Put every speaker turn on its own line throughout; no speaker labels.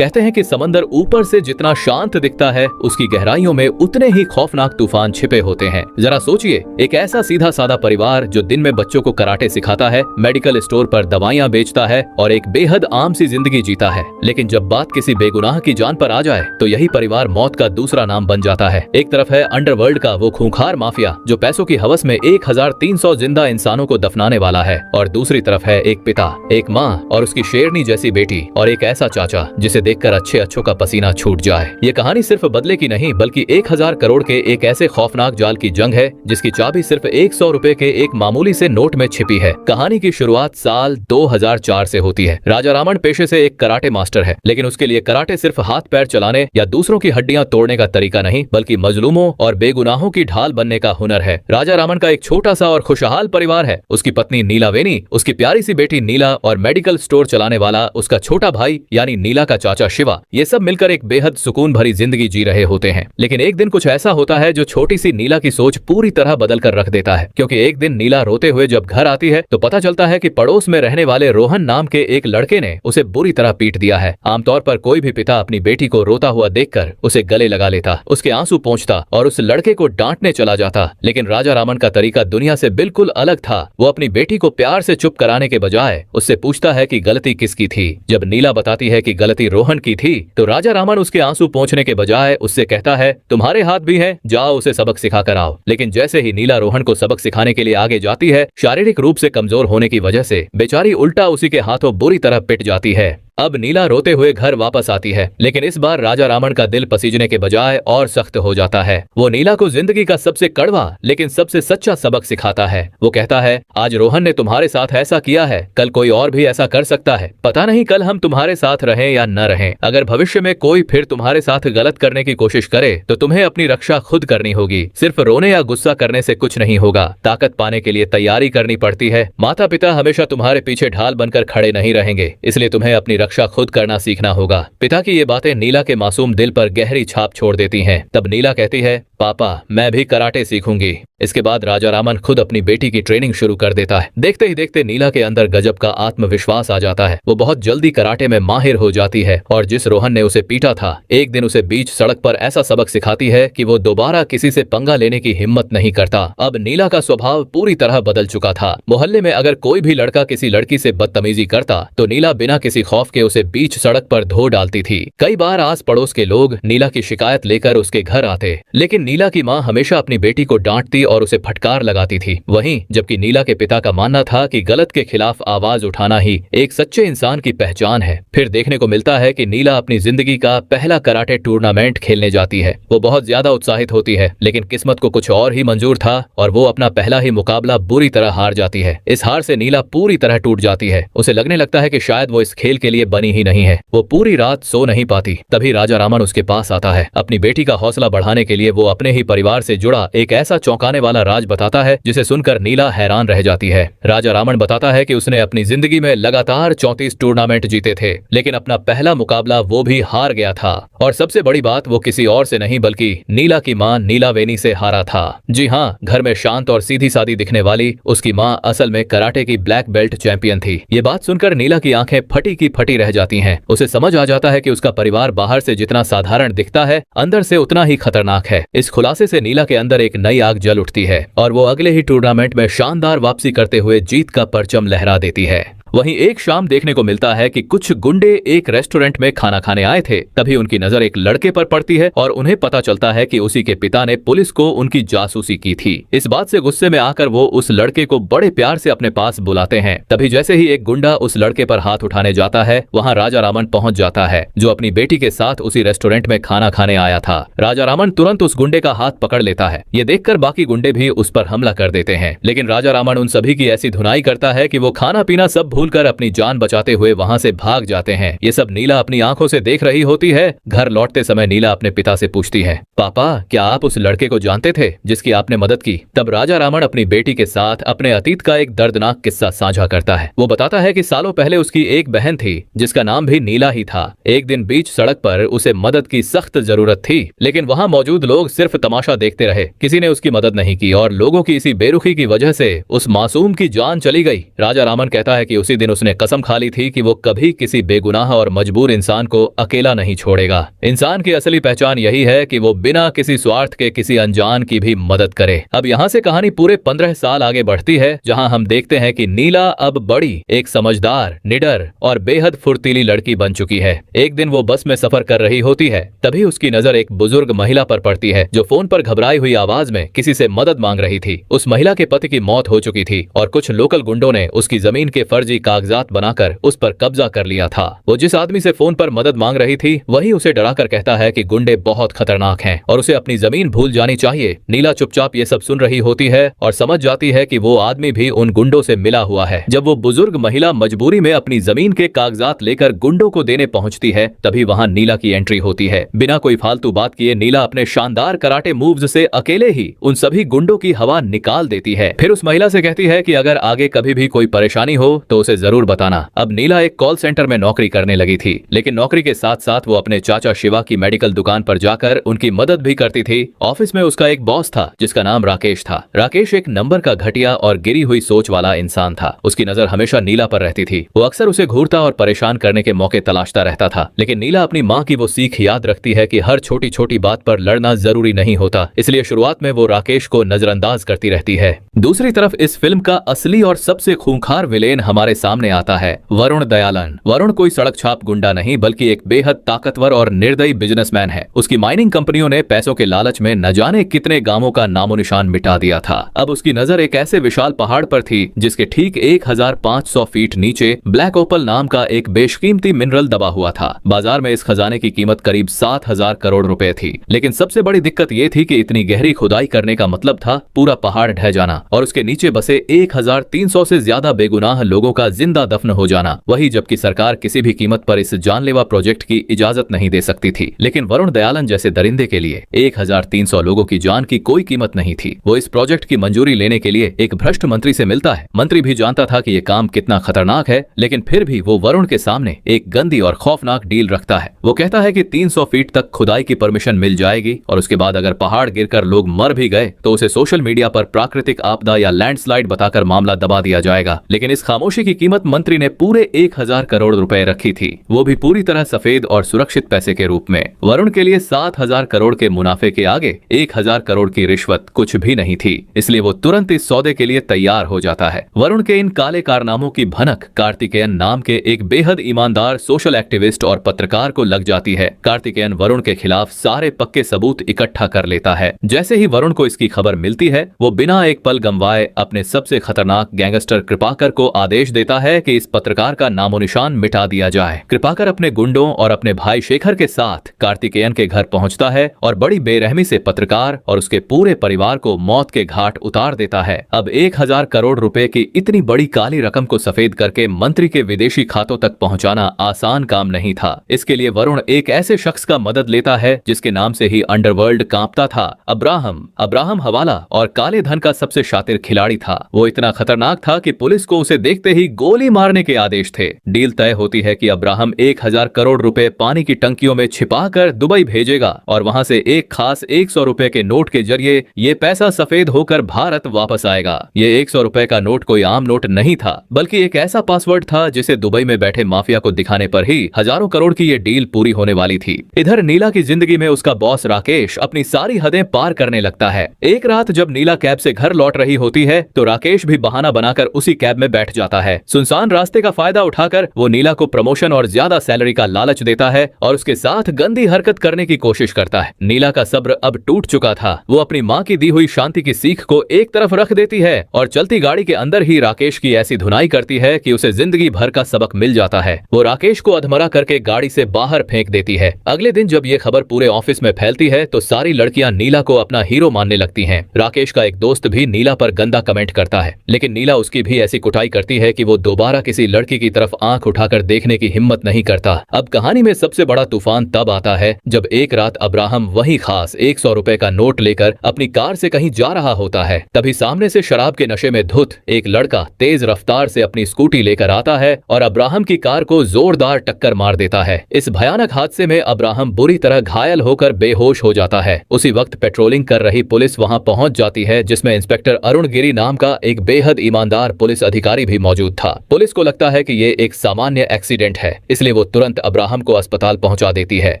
कहते हैं कि समंदर ऊपर से जितना शांत दिखता है उसकी गहराइयों में उतने ही खौफनाक तूफान छिपे होते हैं। जरा सोचिए, एक ऐसा सीधा साधा परिवार जो दिन में बच्चों को कराटे सिखाता है, मेडिकल स्टोर पर दवाइयाँ बेचता है और एक बेहद आम सी जिंदगी जीता है, लेकिन जब बात किसी बेगुनाह की जान पर आ जाए तो यही परिवार मौत का दूसरा नाम बन जाता है। एक तरफ है अंडरवर्ल्ड का वो खूंखार माफिया जो पैसों की हवस में 1300 जिंदा इंसानों को दफनाने वाला है, और दूसरी तरफ है एक पिता, एक माँ और उसकी शेरनी जैसी बेटी और एक ऐसा चाचा जिसे देखकर अच्छे अच्छों का पसीना छूट जाए। ये कहानी सिर्फ बदले की नहीं बल्कि 1000 करोड़ के एक ऐसे खौफनाक जाल की जंग है जिसकी चाबी सिर्फ 100 रुपए के एक मामूली से नोट में छिपी है। कहानी की शुरुआत साल 2004 से होती है। राजा रामन पेशे से एक कराटे मास्टर है, लेकिन उसके लिए कराटे सिर्फ हाथ पैर चलाने या दूसरों की हड्डियां तोड़ने का तरीका नहीं बल्कि मजलूमों और बेगुनाहों की ढाल बनने का हुनर है। राजा रामन का एक छोटा सा और खुशहाल परिवार है। उसकी पत्नी नीला वेनी, उसकी प्यारी सी बेटी नीला और मेडिकल स्टोर चलाने वाला उसका छोटा भाई यानी नीला का चाचा शिवा। ये सब मिलकर एक बेहद सुकून भरी जिंदगी जी रहे होते हैं। लेकिन एक दिन कुछ ऐसा होता है जो छोटी सी नीला की सोच पूरी तरह बदल कर रख देता है, क्योंकि एक दिन नीला रोते हुए जब घर आती है तो पता चलता है कि पड़ोस में रहने वाले रोहन नाम के एक लड़के ने उसे बुरी तरह पीट दिया है। आमतौर पर कोई भी पिता अपनी बेटी को रोता हुआ देखकर उसे गले लगा लेता, उसके आंसू पोंछता और उस लड़के को डांटने चला जाता, लेकिन राजा रामन का तरीका दुनिया से बिल्कुल अलग था। वो अपनी बेटी को प्यार से चुप कराने के बजाय उससे पूछता है कि गलती किसकी थी। जब नीला बताती है कि गलती रोहन की थी तो राजा रामन उसके आंसू पोंछने के बजाय उससे कहता है, तुम्हारे हाथ भी है, जाओ उसे सबक सिखा कर आओ। लेकिन जैसे ही नीला रोहन को सबक सिखाने के लिए आगे जाती है, शारीरिक रूप से कमजोर होने की वजह से बेचारी उल्टा उसी के हाथों बुरी तरह पिट जाती है। अब नीला रोते हुए घर वापस आती है, लेकिन इस बार राजा रामन का दिल पसीजने के बजाय और सख्त हो जाता है। वो नीला को जिंदगी का सबसे कड़वा लेकिन सबसे सच्चा सबक सिखाता है। वो कहता है, आज रोहन ने तुम्हारे साथ ऐसा किया है, कल कोई और भी ऐसा कर सकता है। पता नहीं कल हम तुम्हारे साथ रहें या न रहें। अगर भविष्य में कोई फिर तुम्हारे साथ गलत करने की कोशिश करे तो तुम्हें अपनी रक्षा खुद करनी होगी। सिर्फ रोने या गुस्सा करने से कुछ नहीं होगा। ताकत पाने के लिए तैयारी करनी पड़ती है। माता पिता हमेशा तुम्हारे पीछे ढाल बनकर खड़े नहीं रहेंगे, इसलिए तुम्हें अपनी रक्षा खुद करना सीखना होगा। पिता की ये बातें नीला के मासूम दिल पर गहरी छाप छोड़ देती हैं। तब नीला कहती है, पापा मैं भी कराटे सीखूंगी। इसके बाद राजा रामन खुद अपनी बेटी की ट्रेनिंग शुरू कर देता है। देखते ही देखते नीला के अंदर गजब का आत्मविश्वास आ जाता है। वो बहुत जल्दी कराटे में माहिर हो जाती है और जिस रोहन ने उसे पीटा था, एक दिन उसे बीच सड़क पर ऐसा सबक सिखाती है कि वो दोबारा किसी से पंगा लेने की हिम्मत नहीं करता। अब नीला का स्वभाव पूरी तरह बदल चुका था। मोहल्ले में अगर कोई भी लड़का किसी लड़की से बदतमीजी करता तो नीला बिना किसी खौफ के उसे बीच सड़क पर धो डालती थी। कई बार आस पड़ोस के लोग नीला की शिकायत लेकर उसके घर आते, लेकिन नीला की माँ हमेशा अपनी बेटी को डांटती और उसे फटकार लगाती थी। वहीं जबकि नीला के पिता का मानना था कि गलत के खिलाफ आवाज उठाना ही एक सच्चे इंसान की पहचान है। फिर देखने को मिलता है कि नीला अपनी जिंदगी का पहला कराटे टूर्नामेंट खेलने जाती है। वो बहुत ज्यादा उत्साहित होती है, लेकिन किस्मत को कुछ और ही मंजूर था और वो अपना पहला ही मुकाबला बुरी तरह हार जाती है। इस हार से नीला पूरी तरह टूट जाती है। उसे लगने लगता है कि शायद वो इस खेल के लिए बनी ही नहीं है। वो पूरी रात सो नहीं पाती। तभी राजा रामन उसके पास आता है। अपनी बेटी का हौसला बढ़ाने के लिए वो अपने ही परिवार से जुड़ा एक ऐसा चौंकाने वाला राज बताता है जिसे सुनकर नीला हैरान रह जाती है। राजा रामन बताता है कि उसने अपनी जिंदगी में लगातार 34 टूर्नामेंट जीते थे, लेकिन अपना पहला मुकाबला वो भी हार गया था। और सबसे बड़ी बात, वो किसी और से नहीं बल्कि नीला की माँ नीला वेनी से हारा था। जी हाँ, घर में शांत और सीधी सादी दिखने वाली उसकी माँ असल में कराटे की ब्लैक बेल्ट चैंपियन थी। ये बात सुनकर नीला की आंखें फटी की फटी रह जाती हैं। उसे समझ आ जाता है कि उसका परिवार बाहर से जितना साधारण दिखता है, अंदर से उतना ही खतरनाक है। इस खुलासे से नीला के अंदर एक नई आग जल उठती है और वो अगले ही टूर्नामेंट में शानदार वापसी करते हुए जीत का परचम लहरा देती है। वहीं एक शाम देखने को मिलता है कि कुछ गुंडे एक रेस्टोरेंट में खाना खाने आए थे। तभी उनकी नजर एक लड़के पर पड़ती है और उन्हें पता चलता है कि उसी के पिता ने पुलिस को उनकी जासूसी की थी। इस बात से गुस्से में आकर वो उस लड़के को बड़े प्यार से अपने पास बुलाते हैं। तभी जैसे ही एक गुंडा उस लड़के पर हाथ उठाने जाता है, वहाँ राजा रामन पहुँच जाता है, जो अपनी बेटी के साथ उसी रेस्टोरेंट में खाना खाने आया था। राजा रामन तुरंत उस गुंडे का हाथ पकड़ लेता है। ये देखकर बाकी गुंडे भी उस पर हमला कर देते हैं, लेकिन राजा रामन उन सभी की ऐसी धुनाई करता है कि वो खाना पीना सब भूलकर अपनी जान बचाते हुए वहां से भाग जाते हैं। ये सब नीला अपनी आंखों से देख रही होती है। घर लौटते समय नीला अपने पिता से पूछती है, पापा क्या आप उस लड़के को जानते थे जिसकी आपने मदद की? तब राजा रामन अपनी बेटी के साथ अपने अतीत का एक दर्दनाक किस्सा साझा करता है। वो बताता है कि सालों पहले उसकी एक बहन थी जिसका नाम भी नीला ही था। एक दिन बीच सड़क पर उसे मदद की सख्त जरूरत थी, लेकिन वहाँ मौजूद लोग सिर्फ तमाशा देखते रहे। किसी ने उसकी मदद नहीं की और लोगों की इसी बेरुखी की वजह से उस मासूम की जान चली गई। राजा रामन कहता है कि उसी उसी दिन उसने कसम खा ली थी कि वो कभी किसी बेगुनाह और मजबूर इंसान को अकेला नहीं छोड़ेगा। इंसान की असली पहचान यही है कि वो बिना किसी स्वार्थ के किसी अनजान की भी मदद करे। अब यहाँ से कहानी पूरे 15 साल आगे बढ़ती है, जहाँ हम देखते हैं कि नीला अब बड़ी, एक समझदार, निडर और बेहद फुर्तीली लड़की बन चुकी है। एक दिन वो बस में सफर कर रही होती है, तभी उसकी नजर एक बुजुर्ग महिला पर पड़ती है जो फोन पर घबराई हुई आवाज में किसी से मदद मांग रही थी। उस महिला के पति की मौत हो चुकी थी और कुछ लोकल गुंडों ने उसकी जमीन के फर्जी कागजात बनाकर उस पर कब्जा कर लिया था। वो जिस आदमी से फोन पर मदद मांग रही थी वही उसे डराकर कहता है कि गुंडे बहुत खतरनाक हैं और उसे अपनी जमीन भूल जानी चाहिए। नीला चुपचाप ये सब सुन रही होती है और समझ जाती है कि वो आदमी भी उन गुंडों से मिला हुआ है। जब वो बुजुर्ग महिला मजबूरी में अपनी जमीन के कागजात लेकर गुंडों को देने पहुंचती है, तभी वहां नीला की एंट्री होती है। बिना कोई फालतू बात किए नीला अपने शानदार कराटे मूव्स से अकेले ही उन सभी गुंडों की हवा निकाल देती है। फिर उस महिला से कहती है कि अगर आगे कभी भी कोई परेशानी हो तो उसे जरूर बताना। अब नीला एक कॉल सेंटर में नौकरी करने लगी थी, लेकिन नौकरी के साथ साथ वो अपने चाचा शिवा की मेडिकल दुकान पर जाकर उनकी मदद भी करती थी। ऑफिस में उसका एक बॉस था जिसका नाम राकेश था। राकेश एक नंबर का घटिया और गिरी हुई सोच वाला इंसान था। उसकी नजर हमेशा नीला पर रहती थी। वो अक्सर उसे घूरता और परेशान करने के मौके तलाशता रहता था, लेकिन नीला अपनी माँ की वो सीख याद रखती है कि हर छोटी छोटी बात पर लड़ना जरूरी नहीं होता, इसलिए शुरुआत में वो राकेश को नजरअंदाज करती रहती है। दूसरी तरफ इस फिल्म का असली और सबसे खूंखार विलेन हमारे सामने आता है, वरुण दयालन। वरुण कोई सड़क छाप गुंडा नहीं बल्कि एक बेहद ताकतवर और निर्दयी बिजनेसमैन है। उसकी माइनिंग कंपनियों ने पैसों के लालच में न जाने कितने गांवों का नामो निशान मिटा दिया था। अब उसकी नजर एक ऐसे विशाल पहाड़ पर थी जिसके ठीक 1500 फीट नीचे ब्लैक ओपल नाम का एक बेशकीमती मिनरल दबा हुआ था। बाजार में इस खजाने की कीमत करीब 7000 करोड़ रुपए थी। लेकिन सबसे बड़ी दिक्कत ये थी कि इतनी गहरी खुदाई करने का मतलब था पूरा पहाड़ ढह जाना और उसके नीचे बसे 1300 से ज्यादा बेगुनाह लोगों का जिंदा दफन हो जाना। वही जबकि सरकार किसी भी कीमत पर इस जानलेवा प्रोजेक्ट की इजाजत नहीं दे सकती थी। लेकिन वरुण दयालन जैसे दरिंदे के लिए 1300 लोगों की जान की कोई कीमत नहीं थी। वो इस प्रोजेक्ट की मंजूरी लेने के लिए एक भ्रष्ट मंत्री से मिलता है। मंत्री भी जानता था कि ये काम कितना खतरनाक है, लेकिन फिर भी वो वरुण के सामने एक गंदी और खौफनाक डील रखता है। वो कहता है कि 300 फीट तक खुदाई की परमिशन मिल जाएगी और उसके बाद अगर पहाड़ गिरकर लोग मर भी गए तो उसे सोशल मीडिया पर प्राकृतिक आपदा या लैंडस्लाइड बताकर मामला दबा दिया जाएगा। लेकिन इस खामोशी की कीमत मंत्री ने पूरे 1000 करोड़ रुपए रखी थी, वो भी पूरी तरह सफेद और सुरक्षित पैसे के रूप में। वरुण के लिए 7000 करोड़ के मुनाफे के आगे 1000 करोड़ की रिश्वत कुछ भी नहीं थी, इसलिए वो तुरंत इस सौदे के लिए तैयार हो जाता है। वरुण के इन काले कारनामों की भनक कार्तिकेयन नाम के एक बेहद ईमानदार सोशल एक्टिविस्ट और पत्रकार को लग जाती है। कार्तिकेयन वरुण के खिलाफ सारे पक्के सबूत इकट्ठा कर लेता है। जैसे ही वरुण को इसकी खबर मिलती है, वो बिना एक पल गंवाए अपने सबसे खतरनाक गैंगस्टर कृपाकर को आदेश देता है कि इस पत्रकार का नामो निशान मिटा दिया जाए। कृपाकर अपने गुंडों और अपने भाई शेखर के साथ कार्तिकेयन के घर पहुंचता है और बड़ी बेरहमी से पत्रकार और उसके पूरे परिवार को मौत के घाट उतार देता है। अब 1000 करोड़ रुपए की इतनी बड़ी काली रकम को सफेद करके मंत्री के विदेशी खातों तक पहुंचाना आसान काम नहीं था। इसके लिए वरुण एक ऐसे शख्स का मदद लेता है जिसके नाम से ही अंडरवर्ल्ड कांपता था, अब्राहम हवाला, और काले धन का सबसे शातिर खिलाड़ी था। वो इतना खतरनाक था कि पुलिस को उसे देखते ही गोली मारने के आदेश थे। डील तय होती है कि अब्राहम 1000 करोड़ रुपए पानी की टंकियों में छिपाकर दुबई भेजेगा और वहां से एक खास 100 रुपए के नोट के जरिए ये पैसा सफेद होकर भारत वापस आएगा। ये 100 रुपए का नोट कोई आम नोट नहीं था, बल्कि एक ऐसा पासवर्ड था जिसे दुबई में बैठे माफिया को दिखाने पर ही हजारों करोड़ की ये डील पूरी होने वाली थी। इधर नीला की जिंदगी में उसका बॉस राकेश अपनी सारी हदें पार करने लगता है। एक रात जब नीला कैब से घर लौट रही होती है तो राकेश भी बहाना बनाकर उसी कैब में बैठ जाता है। सुनसान रास्ते का फायदा उठाकर वो नीला को प्रमोशन और ज्यादा सैलरी का लालच देता है और उसके साथ गंदी हरकत करने की कोशिश करता है। नीला का सब्र अब टूट चुका था। वो अपनी माँ की दी हुई शांति की सीख को एक तरफ रख देती है और चलती गाड़ी के अंदर ही राकेश की ऐसी धुनाई करती है कि उसे जिंदगी भर का सबक मिल जाता है। वो राकेश को अधमरा करके गाड़ी से बाहर फेंक देती है। अगले दिन जब ये खबर पूरे ऑफिस में फैलती है तो सारी लड़कियां नीला को अपना हीरो मानने लगती हैं। राकेश का एक दोस्त भी नीला पर गंदा कमेंट करता है, लेकिन नीला उसकी भी ऐसी कुटाई करती है कि वो दोबारा किसी लड़की की तरफ आंख उठाकर देखने की हिम्मत नहीं करता। अब कहानी में सबसे बड़ा तूफान तब आता है जब एक रात अब्राहम वही खास 100 रुपए का नोट लेकर अपनी कार से कहीं जा रहा होता है। तभी सामने से शराब के नशे में धुत एक लड़का तेज रफ्तार से अपनी स्कूटी लेकर आता है और अब्राहम की कार को जोरदार टक्कर मार देता है। इस भयानक हादसे में अब्राहम बुरी तरह घायल होकर बेहोश हो जाता है। उसी वक्त पेट्रोलिंग कर रही पुलिस वहां पहुंच जाती है, जिसमें इंस्पेक्टर अरुण गिरी नाम का एक बेहद ईमानदार पुलिस अधिकारी भी मौजूद था। पुलिस को लगता है कि ये एक सामान्य एक्सीडेंट है, इसलिए वो तुरंत अब्राहम को अस्पताल पहुंचा देती है।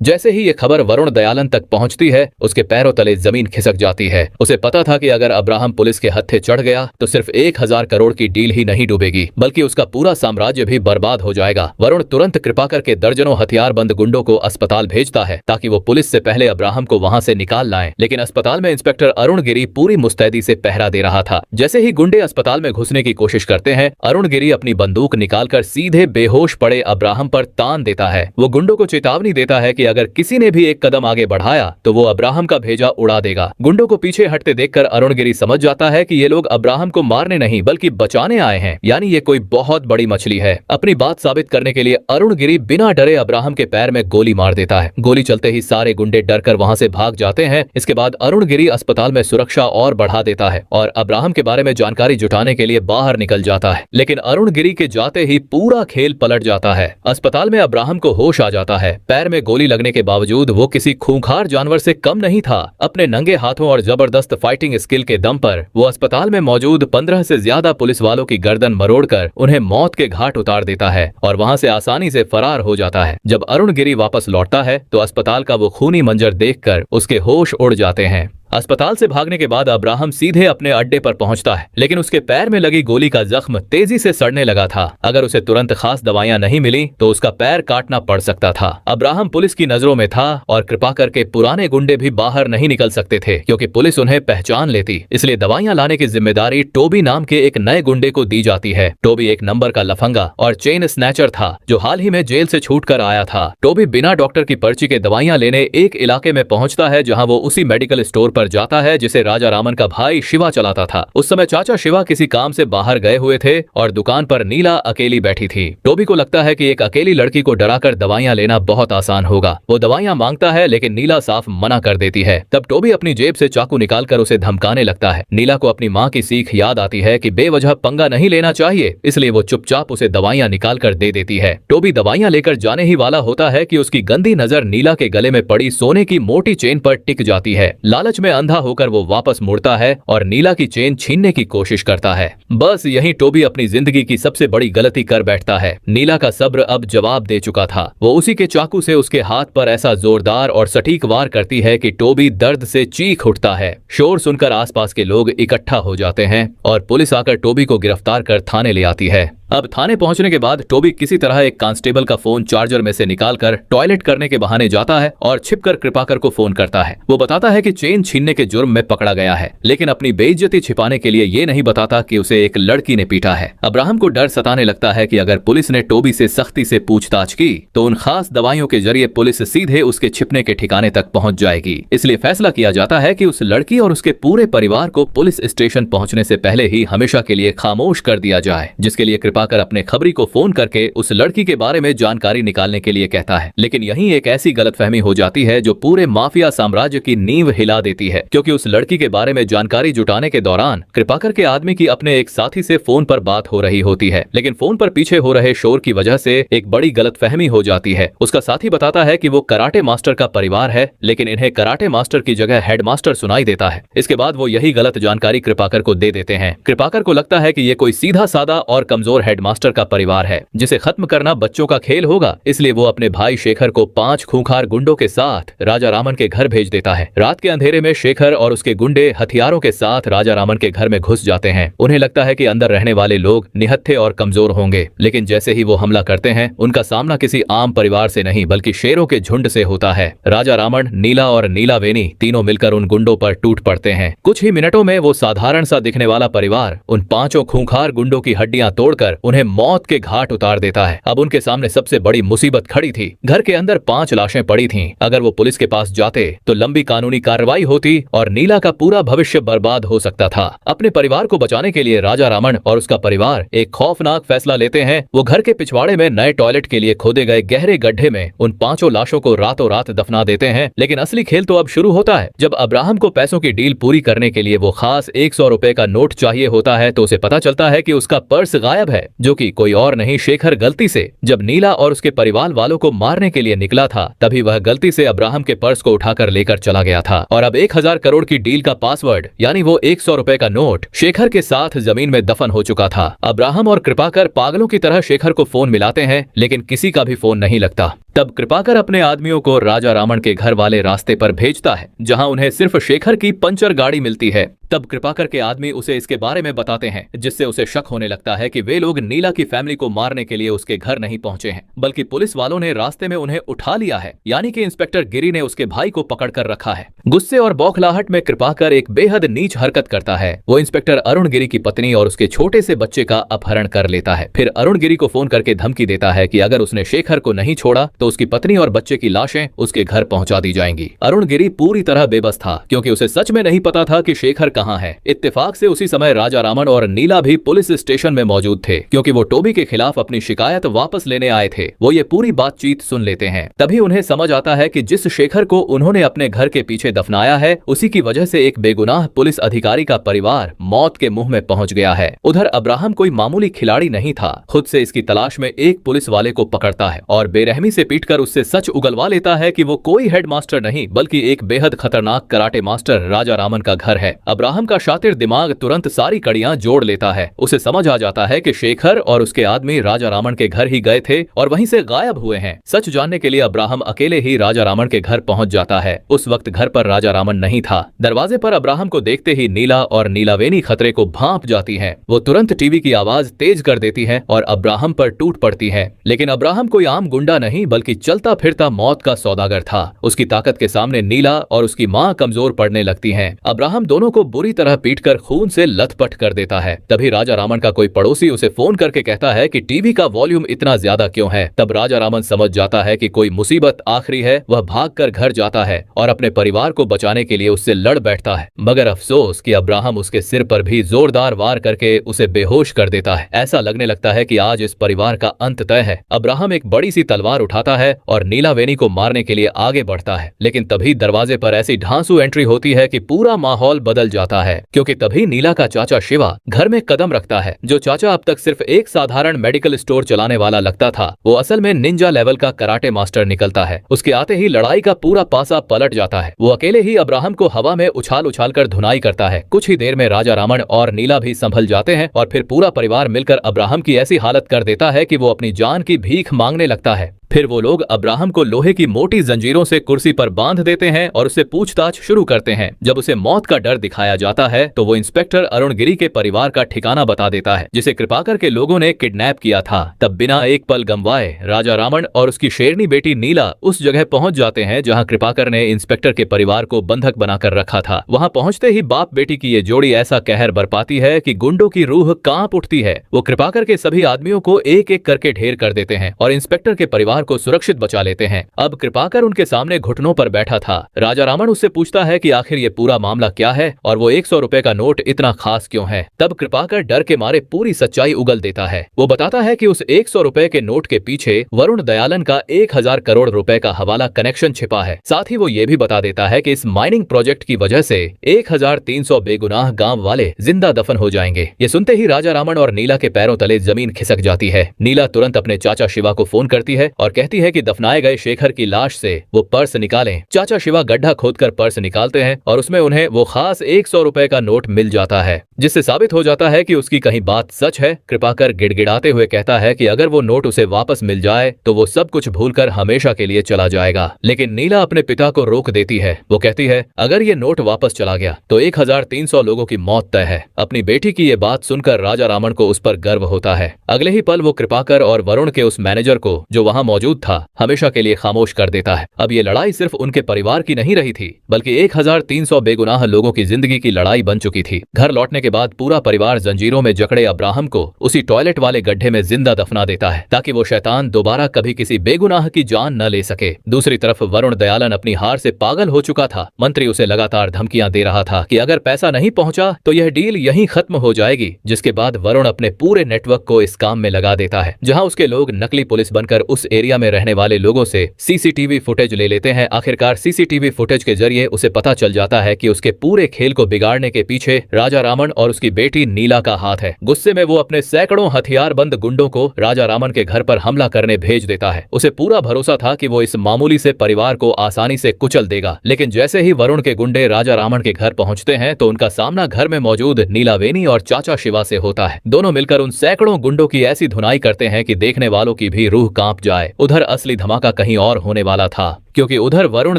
जैसे ही ये खबर वरुण दयालन तक पहुंचती है, उसके पैरों तले जमीन खिसक जाती है। उसे पता था कि अगर अब्राहम पुलिस के हत्थे चढ़ गया तो सिर्फ 1000 करोड़ की डील ही नहीं डूबेगी, बल्कि उसका पूरा साम्राज्य भी बर्बाद हो जाएगा। वरुण तुरंत कृपाकर के दर्जनों हथियारबंद गुंडों को अस्पताल भेजता है ताकि वो पुलिस से पहले अब्राहम को वहां से निकाल लाएं। लेकिन अस्पताल में इंस्पेक्टर अरुण गिरी पूरी मुस्तैदी से पहरा दे रहा था। जैसे ही गुंडे अस्पताल में घुसने की कोशिश करते हैं, अरुण गिरी अपनी बंदूक निकालकर सीधे बेहोश पड़े अब्राहम पर तान देता है। वो गुंडों को चेतावनी देता है कि अगर किसी ने भी एक कदम आगे बढ़ाया तो वो अब्राहम का भेजा उड़ा देगा। गुंडों को पीछे हटते देखकर अरुण गिरी समझ जाता है कि ये लोग अब्राहम को मारने नहीं बल्कि बचाने आए हैं, यानी ये कोई बहुत बड़ी मछली है। अपनी बात साबित करने के लिए अरुण गिरी बिना डरे अब्राहम के पैर में गोली मार देता है। गोली चलते ही सारे गुंडे डरकर वहां से भाग जाते हैं। इसके बाद अरुण गिरी अस्पताल में सुरक्षा और बढ़ा देता है और अब्राहम के बारे में जानकारी जुटाने के लिए बाहर निकल जाता है। लेकिन अरुण गिरी के जाते ही पूरा खेल पलट जाता है। अस्पताल में अब्राहम को होश आ जाता है। पैर में गोली लगने के बावजूद वो किसी खूंखार जानवर से कम नहीं था। अपने नंगे हाथों और जबरदस्त फाइटिंग स्किल के दम पर वो अस्पताल में मौजूद 15 से ज्यादा पुलिस वालों की गर्दन मरोड़कर उन्हें मौत के घाट उतार देता है और वहां से आसानी से फरार हो जाता है। जब अरुण गिरी वापस लौटता है तो अस्पताल का वो खूनी मंजर देखकर उसके होश उड़ जाते हैं। अस्पताल से भागने के बाद अब्राहम सीधे अपने अड्डे पर पहुंचता है, लेकिन उसके पैर में लगी गोली का जख्म तेजी से सड़ने लगा था। अगर उसे तुरंत खास दवाइयां नहीं मिली तो उसका पैर काटना पड़ सकता था। अब्राहम पुलिस की नजरों में था और कृपाकर के पुराने गुंडे भी बाहर नहीं निकल सकते थे क्योंकि पुलिस उन्हें पहचान लेती। इसलिए दवाइयां लाने की जिम्मेदारी टोबी नाम के एक नए गुंडे को दी जाती है। टोबी एक नंबर का लफंगा और चेन स्नैचर था जो हाल ही में जेल से छूट कर आया था। टोबी बिना डॉक्टर की पर्ची के दवाइयां लेने एक इलाके में पहुंचता है जहां वो उसी मेडिकल स्टोर पर जाता है जिसे राजा रामन का भाई शिवा चलाता था। उस समय चाचा शिवा किसी काम से बाहर गए हुए थे और दुकान पर नीला अकेली बैठी थी। टोबी को लगता है कि एक अकेली लड़की को डराकर दवाइयां लेना बहुत आसान होगा। वो दवाइयां मांगता है लेकिन नीला साफ मना कर देती है। तब टोबी अपनी जेब से चाकू निकालकर उसे धमकाने लगता है। नीला को अपनी माँ की सीख याद आती है कि बेवजह पंगा नहीं लेना चाहिए, इसलिए वो चुपचाप उसे दवाइयां निकाल कर दे देती है। टोबी दवाइयां लेकर जाने ही वाला होता है कि उसकी गंदी नजर नीला के गले में पड़ी सोने की मोटी चेन पर टिक जाती है। लालच में अंधा होकर वो वापस मुड़ता है और नीला की चेन छीनने की कोशिश करता है। बस यहीं टोबी अपनी जिंदगी की सबसे बड़ी गलती कर बैठता है। नीला का सब्र अब जवाब दे चुका था। वो उसी के चाकू से उसके हाथ पर ऐसा जोरदार और सटीक वार करती है कि टोबी दर्द से चीख उठता है। शोर सुनकर आसपास के लोग इकट्ठा हो जाते हैं और पुलिस आकर टोबी को गिरफ्तार कर थाने ले आती है। अब थाने पहुंचने के बाद टोबी किसी तरह एक कांस्टेबल का फोन चार्जर में से निकालकर टॉयलेट करने के बहाने जाता है और छिपकर कृपाकर को फोन करता है। वो बताता है कि चेन छीनने के जुर्म में पकड़ा गया है, लेकिन अपनी बेइज्जती छिपाने के लिए ये नहीं बताता कि उसे एक लड़की ने पीटा है। अब्राहम को डर सताने लगता है कि अगर पुलिस ने टोबी से सख्ती से पूछताछ की तो उन खास दवाइयों के जरिए पुलिस सीधे उसके छिपने के ठिकाने तक पहुंच जाएगी। इसलिए फैसला किया जाता है कि उस लड़की और उसके पूरे परिवार को पुलिस स्टेशन पहुंचने से पहले ही हमेशा के लिए खामोश कर दिया जाए, जिसके लिए कृपाकर अपने खबरी को फोन करके उस लड़की के बारे में जानकारी निकालने के लिए कहता है। लेकिन यहीं एक ऐसी गलतफहमी हो जाती है जो पूरे माफिया साम्राज्य की नींव हिला देती है, क्योंकि उस लड़की के बारे में जानकारी जुटाने के दौरान कृपाकर के आदमी की अपने एक साथी से फोन पर बात हो रही होती है। लेकिन फोन पर पीछे हो रहे शोर की वजह से एक बड़ी गलतफहमी हो जाती है। उसका साथी बताता है कि वो कराटे मास्टर का परिवार है, लेकिन इन्हें कराटे मास्टर की जगह हेडमास्टर सुनाई देता है। इसके बाद वो यही गलत जानकारी कृपाकर को दे देते हैं। कृपाकर को लगता है कि ये कोई सीधा साधा और कमजोर हेडमास्टर का परिवार है जिसे खत्म करना बच्चों का खेल होगा। इसलिए वो अपने भाई शेखर को 5 खूंखार गुंडों के साथ राजा रामन के घर भेज देता है। रात के अंधेरे में शेखर और उसके गुंडे हथियारों के साथ राजा रामन के घर में घुस जाते हैं। उन्हें लगता है कि अंदर रहने वाले लोग निहत्थे और कमजोर होंगे, लेकिन जैसे ही वो हमला करते हैं उनका सामना किसी आम परिवार से नहीं बल्कि शेरों के झुंड से होता है। राजा रामन, नीला और नीलावेनी तीनों मिलकर उन गुंडों पर टूट पड़ते हैं। कुछ ही मिनटों में वो साधारण सा दिखने वाला परिवार उन 5 खूंखार गुंडों की हड्डियां तोड़कर उन्हें मौत के घाट उतार देता है। अब उनके सामने सबसे बड़ी मुसीबत खड़ी थी। घर के अंदर 5 लाशें पड़ी थीं। अगर वो पुलिस के पास जाते तो लंबी कानूनी कार्रवाई होती और नीला का पूरा भविष्य बर्बाद हो सकता था। अपने परिवार को बचाने के लिए राजा रामन और उसका परिवार एक खौफनाक फैसला लेते हैं। वो घर के पिछवाड़े में नए टॉयलेट के लिए खोदे गए गहरे गड्ढे में उन 5 लाशों को रातों रात दफना देते हैं। लेकिन असली खेल तो अब शुरू होता है। जब अब्राहम को पैसों की डील पूरी करने के लिए वो खास 100 रुपए का नोट चाहिए होता है तो उसे पता चलता है कि उसका पर्स गायब है। है, जो कि कोई और नहीं शेखर गलती से जब नीला और उसके परिवार वालों को मारने के लिए निकला था तभी वह गलती से अब्राहम के पर्स को उठाकर लेकर चला गया था और अब 1000 करोड़ की डील का पासवर्ड यानी वो 100 रुपए का नोट शेखर के साथ जमीन में दफन हो चुका था। अब्राहम और कृपाकर पागलों की तरह शेखर को फोन मिलाते हैं लेकिन किसी का भी फोन नहीं लगता। तब कृपाकर अपने आदमियों को राजा रामन के घर वाले रास्ते पर भेजता है जहां उन्हें सिर्फ शेखर की पंचर गाड़ी मिलती है। तब कृपाकर के आदमी उसे इसके बारे में बताते हैं जिससे उसे शक होने लगता है कि वे लोग नीला की फैमिली को मारने के लिए उसके घर नहीं पहुंचे हैं बल्कि पुलिस वालों ने रास्ते में उन्हें उठा लिया है, यानी कि इंस्पेक्टर गिरी ने उसके भाई को पकड़ कर रखा है। गुस्से और बौखलाहट में कृपाकर एक बेहद नीच हरकत करता है। वो इंस्पेक्टर अरुण गिरी की पत्नी और उसके छोटे से बच्चे का अपहरण कर लेता है। फिर अरुण गिरी को फोन करके धमकी देता है कि अगर उसने शेखर को नहीं छोड़ा तो उसकी पत्नी और बच्चे की लाशें उसके घर पहुंचा दी जाएंगी। अरुण गिरी पूरी तरह बेबस था क्योंकि उसे सच में नहीं पता था कि शेखर कहाँ है। इत्तेफाक से उसी समय राजा रामन और नीला भी पुलिस स्टेशन में मौजूद थे क्योंकि वो टोबी के खिलाफ अपनी शिकायत वापस लेने आए थे। वो ये पूरी बातचीत सुन लेते हैं। तभी उन्हें समझ आता है कि जिस शेखर को उन्होंने अपने घर के पीछे दफनाया है उसी की वजह से एक बेगुनाह पुलिस अधिकारी का परिवार मौत के मुंह में पहुंच गया है। उधर अब्राहम कोई मामूली खिलाड़ी नहीं था। खुद से इसकी तलाश में एक पुलिस वाले को पकड़ता है और बेरहमी से पीटकर उससे सच उगलवा लेता है कि वो कोई हेडमास्टर नहीं बल्कि एक बेहद खतरनाक कराटे मास्टर राजा रामन का घर है। अब्राहम का शातिर दिमाग तुरंत सारी कड़ियां जोड़ लेता है। उसे समझ आ जाता है कि शेखर और उसके आदमी राजा रामन के घर ही गए थे और वहीं से गायब हुए हैं। सच जानने के लिए अब्राहम अकेले ही राजा रामन के घर पहुंच जाता है। उस वक्त घर पर राजा रामन नहीं था। दरवाजे पर अब्राहम को देखते ही नीला और नीलावेनी खतरे को भांप जाती है। वो तुरंत टीवी की आवाज तेज कर देती है और अब्राहम पर टूट पड़ती है। लेकिन अब्राहम कोई आम गुंडा नहीं बल्कि चलता फिरता मौत का सौदागर था। उसकी ताकत के सामने नीला और उसकी माँ कमजोर पड़ने लगती हैं। अब्राहम दोनों को बुरी तरह पीटकर खून से लथपथ कर देता है। तभी राजा रामन का कोई पड़ोसी उसे फोन करके कहता है कि टीवी का वॉल्यूम इतना ज्यादा क्यों है। तब राजा रामन समझ जाता है कि कोई मुसीबत आखिरी है। वह भागकर घर जाता है और अपने परिवार को बचाने के लिए उससे लड़ बैठता है, मगर अफसोस कि अब्राहम उसके सिर पर भी जोरदार वार करके उसे बेहोश कर देता है। ऐसा लगने लगता है कि आज इस परिवार का अंत तय है। अब्राहम एक बड़ी सी तलवार उठाता है और नीलावेनी को मारने के लिए आगे बढ़ता है, लेकिन तभी दरवाजे पर ऐसी ढांसू एंट्री होती है कि पूरा माहौल बदल जाता है क्योंकि तभी नीला का चाचा शिवा घर में कदम रखता है। जो चाचा अब तक सिर्फ एक साधारण मेडिकल स्टोर चलाने वाला लगता था वो असल में निंजा लेवल का कराटे मास्टर निकलता है। उसके आते ही लड़ाई का पूरा पासा पलट जाता है। वो अकेले ही अब्राहम को हवा में उछाल उछाल कर धुनाई करता है। कुछ ही देर में राजा रामन और नीला भी संभल जाते हैं और फिर पूरा परिवार मिलकर अब्राहम की ऐसी हालत कर देता है कि वो अपनी जान की भीख मांगने लगता है। फिर वो लोग अब्राहम को लोहे की मोटी जंजीरों से कुर्सी पर बांध देते हैं और उससे पूछताछ शुरू करते हैं। जब उसे मौत का डर दिखाया जाता है तो वो इंस्पेक्टर अरुण गिरी के परिवार का ठिकाना बता देता है जिसे कृपाकर के लोगों ने किडनैप किया था। तब बिना एक पल गंवाए राजा रामन और उसकी शेरनी बेटी नीला उस जगह पहुंच जाते हैं जहां कृपाकर ने इंस्पेक्टर के परिवार को बंधक बनाकर रखा था। वहां पहुंचते ही बाप बेटी की ये जोड़ी ऐसा कहर बरपाती है कि गुंडों की रूह कांप उठती है। वो कृपाकर के सभी आदमियों को एक एक करके ढेर कर देते हैं और इंस्पेक्टर के परिवार को सुरक्षित बचा लेते हैं। अब कृपाकर उनके सामने घुटनों पर बैठा था। राजा रामन उससे पूछता है कि आखिर ये पूरा मामला क्या है और वो 100 रुपए का नोट इतना खास क्यों है। तब कृपाकर डर के मारे पूरी सच्चाई उगल देता है। वो बताता है कि उस 100 रुपए के नोट के पीछे वरुण दयालन का 1000 करोड़ रुपए का हवाला कनेक्शन छिपा है। साथ ही वो ये भी बता देता है कि इस माइनिंग प्रोजेक्ट की वजह से 1300 बेगुनाह गांव वाले जिंदा दफन हो जाएंगे। ये सुनते ही राजा रामन और नीला के पैरों तले जमीन खिसक जाती है। नीला तुरंत अपने चाचा शिवा को फोन करती है और कहती है कि दफनाए गए शेखर की लाश से वो पर्स निकालें। चाचा शिवा गड्ढा खोदकर पर्स निकालते हैं और उसमें उन्हें वो खास 100 रुपए का नोट मिल जाता है जिससे साबित हो जाता है कि उसकी कहीं बात सच है। कृपाकर गिड़गिड़ाते हुए कहता है कि अगर वो नोट उसे वापस मिल जाए तो वो सब कुछ भूलकर हमेशा के लिए चला जाएगा। लेकिन नीला अपने पिता को रोक देती है। वो कहती है अगर ये नोट वापस चला गया तो 1300 लोगों की मौत तय है। अपनी बेटी की ये बात सुनकर राजा रामन को उस पर गर्व होता है। अगले ही पल वो कृपाकर और वरुण के उस मैनेजर को जो वहां मौजूद था हमेशा के लिए खामोश कर देता है। अब ये लड़ाई सिर्फ उनके परिवार की नहीं रही थी बल्कि 1300 बेगुनाह लोगों की जिंदगी की लड़ाई बन चुकी थी। घर लौटने के बाद पूरा परिवार जंजीरों में जकड़े अब्राहम को उसी टॉयलेट वाले गड्ढे में जिंदा दफना देता है ताकि वो शैतान दोबारा कभी किसी बेगुनाह की जान न ले सके। दूसरी तरफ वरुण दयालन अपनी हार से पागल हो चुका था। मंत्री उसे लगातार धमकियां दे रहा था कि अगर पैसा नहीं पहुंचा तो यह डील यहीं खत्म हो जाएगी। जिसके बाद वरुण अपने पूरे नेटवर्क को इस काम में लगा देता है जहां उसके लोग नकली पुलिस बनकर उस एरिया में रहने वाले लोगों से सीसीटीवी फुटेज ले लेते हैं। आखिरकार सीसीटीवी फुटेज के जरिए उसे पता चल जाता है कि उसके पूरे खेल को बिगाड़ने के पीछे राजा रामन और उसकी बेटी नीला का हाथ है। गुस्से में वो अपने सैकड़ों हथियारबंद गुंडों को राजा रामन के घर पर हमला करने भेज देता है। उसे पूरा भरोसा था कि वो इस मामूली से परिवार को आसानी से कुचल देगा, लेकिन जैसे ही वरुण के गुंडे राजा रामन के घर पहुंचते हैं तो उनका सामना घर में मौजूद नीलावेनी और चाचा शिवा से होता है। दोनों मिलकर उन सैकड़ों गुंडों की ऐसी धुनाई करते हैं कि देखने वालों की भी रूह कांप जाए। उधर असली धमाका कहीं और होने वाला था, क्योंकि उधर वरुण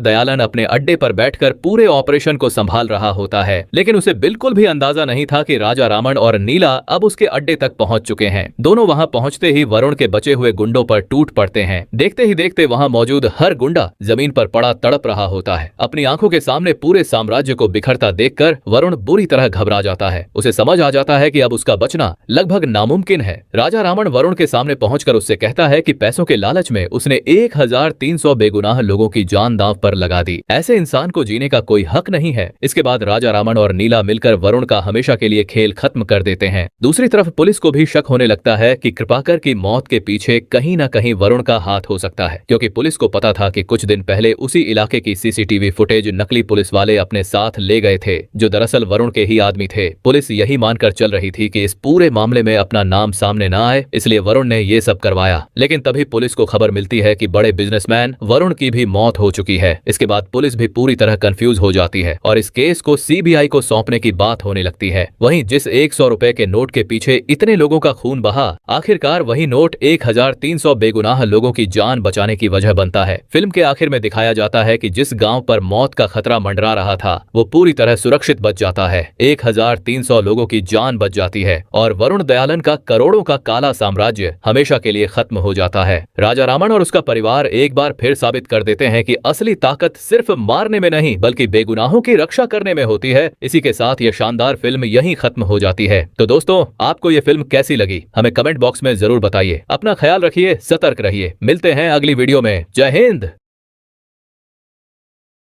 दयालन अपने अड्डे पर बैठकर पूरे ऑपरेशन को संभाल रहा होता है, लेकिन उसे बिल्कुल भी अंदाजा नहीं था कि राजा रामन और नीला अब उसके अड्डे तक पहुंच चुके हैं। दोनों वहां पहुंचते ही वरुण के बचे हुए गुंडों पर टूट पड़ते हैं। देखते ही देखते वहां मौजूद हर गुंडा जमीन पर पड़ा तड़प रहा होता है। अपनी आंखों के सामने पूरे साम्राज्य को बिखरता देखकर वरुण बुरी तरह घबरा जाता है। उसे समझ आ जाता है कि अब उसका बचना लगभग नामुमकिन है। राजा रामन वरुण के सामने पहुंचकर उससे कहता है कि पैसों के लालच में उसने 1300 बेगुनाह लोगों की जान दांव पर लगा दी। ऐसे इंसान को जीने का कोई हक नहीं है। इसके बाद राजा रामन और नीला मिलकर वरुण का हमेशा के लिए खेल खत्म कर देते हैं। दूसरी तरफ पुलिस को भी शक होने लगता है कि कृपाकर की मौत के पीछे कहीं न कहीं वरुण का हाथ हो सकता है, क्योंकि पुलिस को पता था कि कुछ दिन पहले उसी इलाके की सीसीटीवी फुटेज नकली पुलिस वाले अपने साथ ले गए थे, जो दरअसल वरुण के ही आदमी थे। पुलिस यही मानकर चल रही थी कि इस पूरे मामले में अपना नाम सामने न आए, इसलिए वरुण ने ये सब करवाया। लेकिन तभी पुलिस को खबर मिलती है कि बड़े बिजनेसमैन वरुण की भी मौत हो चुकी है। इसके बाद पुलिस भी पूरी तरह कंफ्यूज हो जाती है और इस केस को सीबीआई को सौंपने की बात होने लगती है। वहीं जिस 100 रुपए के नोट के पीछे इतने लोगों का खून बहा, आखिरकार वही नोट 1300 बेगुनाह लोगों की जान बचाने की वजह बनता है। फिल्म के आखिर में दिखाया जाता है कि जिस गांव पर मौत का खतरा मंडरा रहा था वो पूरी तरह सुरक्षित बच जाता है। 1300 लोगों की जान बच जाती है और वरुण दयालन का करोड़ों का काला साम्राज्य हमेशा के लिए खत्म हो जाता है। राजा रामन और उसका परिवार एक बार फिर साबित कर देते हैं कि असली ताकत सिर्फ मारने में नहीं बल्कि बेगुनाहों की रक्षा करने में होती है। इसी के साथ ये शानदार फिल्म यहीं खत्म हो जाती है। तो दोस्तों, आपको ये फिल्म कैसी लगी हमें कमेंट बॉक्स में जरूर बताइए। अपना ख्याल रखिए, सतर्क रहिए। मिलते हैं अगली वीडियो में। जय हिंद।